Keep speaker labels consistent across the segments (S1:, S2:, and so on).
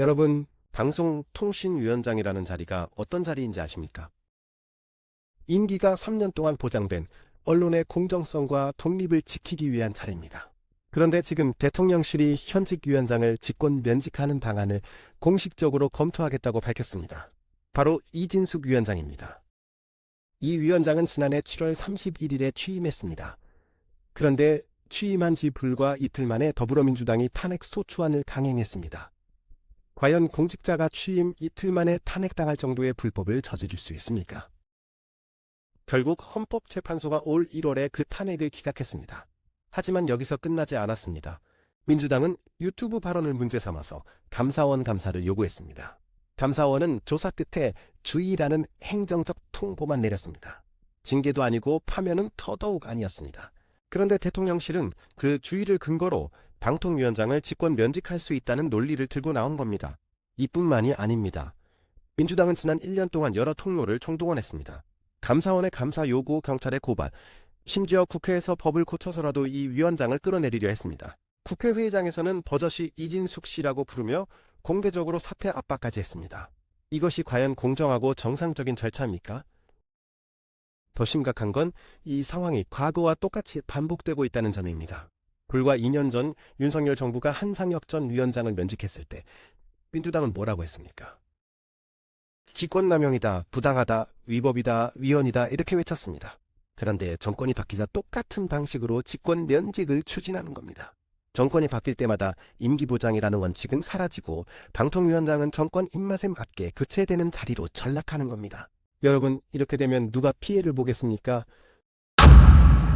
S1: 여러분, 방송통신위원장이라는 자리가 어떤 자리인지 아십니까? 임기가 3년 동안 보장된 언론의 공정성과 독립을 지키기 위한 자리입니다. 그런데 지금 대통령실이 현직 위원장을 직권 면직하는 방안을 공식적으로 검토하겠다고 밝혔습니다. 바로 이진숙 위원장입니다. 이 위원장은 지난해 7월 31일에 취임했습니다. 그런데 취임한 지 불과 이틀 만에 더불어민주당이 탄핵 소추안을 강행했습니다. 과연 공직자가 취임 이틀 만에 탄핵당할 정도의 불법을 저지를 수 있습니까? 결국 헌법재판소가 올 1월에 그 탄핵을 기각했습니다. 하지만 여기서 끝나지 않았습니다. 민주당은 유튜브 발언을 문제 삼아서 감사원 감사를 요구했습니다. 감사원은 조사 끝에 주의라는 행정적 통보만 내렸습니다. 징계도 아니고 파면은 더더욱 아니었습니다. 그런데 대통령실은 그 주의를 근거로 방통위원장을 직권 면직할 수 있다는 논리를 들고 나온 겁니다. 이뿐만이 아닙니다. 민주당은 지난 1년 동안 여러 통로를 총동원했습니다. 감사원의 감사 요구, 경찰의 고발, 심지어 국회에서 법을 고쳐서라도 이 위원장을 끌어내리려 했습니다. 국회회의장에서는 버젓이 이진숙 씨라고 부르며 공개적으로 사퇴 압박까지 했습니다. 이것이 과연 공정하고 정상적인 절차입니까? 더 심각한 건 이 상황이 과거와 똑같이 반복되고 있다는 점입니다. 불과 2년 전 윤석열 정부가 한상혁 전 위원장을 면직했을 때 민주당은 뭐라고 했습니까? 직권남용이다, 부당하다, 위법이다, 위헌이다 이렇게 외쳤습니다. 그런데 정권이 바뀌자 똑같은 방식으로 직권 면직을 추진하는 겁니다. 정권이 바뀔 때마다 임기보장이라는 원칙은 사라지고 방통위원장은 정권 입맛에 맞게 교체되는 자리로 전락하는 겁니다. 여러분, 이렇게 되면 누가 피해를 보겠습니까?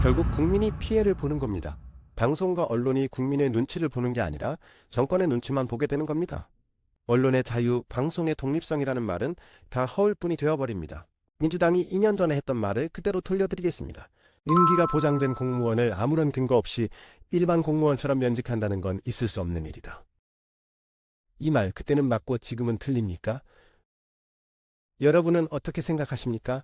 S1: 결국 국민이 피해를 보는 겁니다. 방송과 언론이 국민의 눈치를 보는 게 아니라 정권의 눈치만 보게 되는 겁니다. 언론의 자유, 방송의 독립성이라는 말은 다 허울뿐이 되어버립니다. 민주당이 2년 전에 했던 말을 그대로 돌려드리겠습니다. 임기가 보장된 공무원을 아무런 근거 없이 일반 공무원처럼 면직한다는 건 있을 수 없는 일이다. 이 말 그때는 맞고 지금은 틀립니까? 여러분은 어떻게 생각하십니까?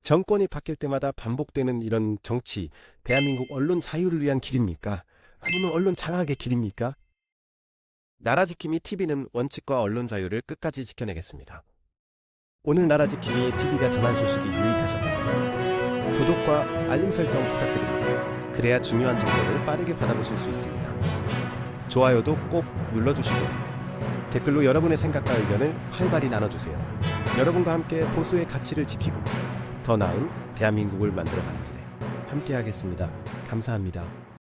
S1: 정권이 바뀔 때마다 반복되는 이런 정치, 대한민국 언론 자유를 위한 길입니까? 아니면 언론 장악의 길입니까? 나라지킴이 TV는 원칙과 언론 자유를 끝까지 지켜내겠습니다. 오늘 나라지킴이 TV가 전한 소식이 유익하셨다면 구독과 알림 설정 부탁드립니다. 그래야 중요한 정보를 빠르게 받아보실 수 있습니다. 좋아요도 꼭 눌러주시고 댓글로 여러분의 생각과 의견을 활발히 나눠주세요. 여러분과 함께 보수의 가치를 지키고 더 나은 대한민국을 만들어가는 길에 함께하겠습니다. 감사합니다.